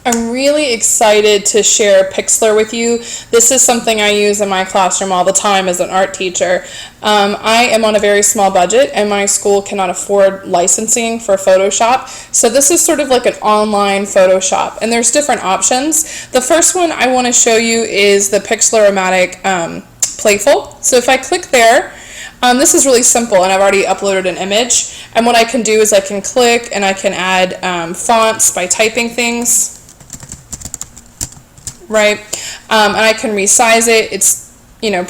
I'm really excited to share Pixlr with you. This is something I use in my classroom all the time as an art teacher. I am on a very small budget and my school cannot afford licensing for Photoshop. So this is sort of like an online Photoshop, and there's different options. The first one I want to show you is the Pixlor-o-matic Playful. So if I click there, this is really simple, and I've already uploaded an image. And what I can do is I can click and I can add fonts by typing things. Right, and I can resize it. It's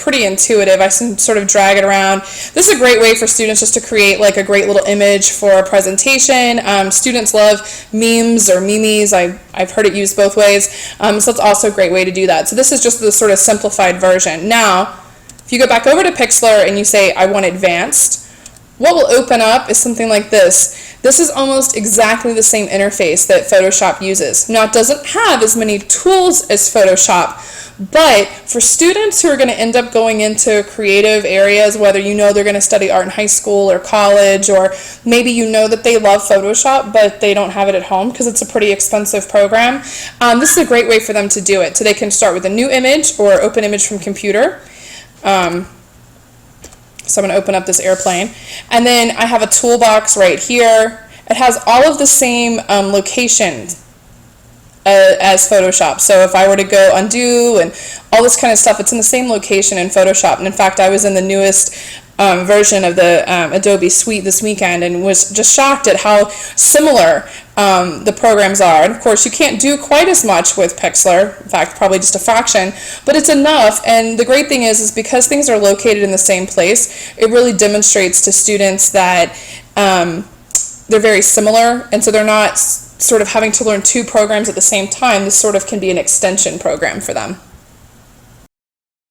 pretty intuitive. I can sort of drag it around. This is a great way for students just to create like a great little image for a presentation. Students love memes or memes. I've heard it used both ways, so it's also a great way to do that. So this is just the sort of simplified version. Now, if you go back over to Pixlr and you say I want advanced, what will open up is something like this. This is almost exactly the same interface that Photoshop uses. Now, it doesn't have as many tools as Photoshop, but for students who are going to end up going into creative areas, whether they're going to study art in high school or college, or maybe that they love Photoshop but they don't have it at home because it's a pretty expensive program, this is a great way for them to do it. So they can start with a new image or open image from computer. So I'm going to open up this airplane, and then I have a toolbox right here. It has all of the same locations as Photoshop. So if I were to go undo and all this kind of stuff, it's in the same location in Photoshop. And in fact, I was in the newest version of the Adobe Suite this weekend and was just shocked at how similar the programs are. And of course, you can't do quite as much with Pixlr, in fact, probably just a fraction, but it's enough. And the great thing is because things are located in the same place, it really demonstrates to students that they're very similar, and so they're not sort of having to learn two programs at the same time. This sort of can be an extension program for them.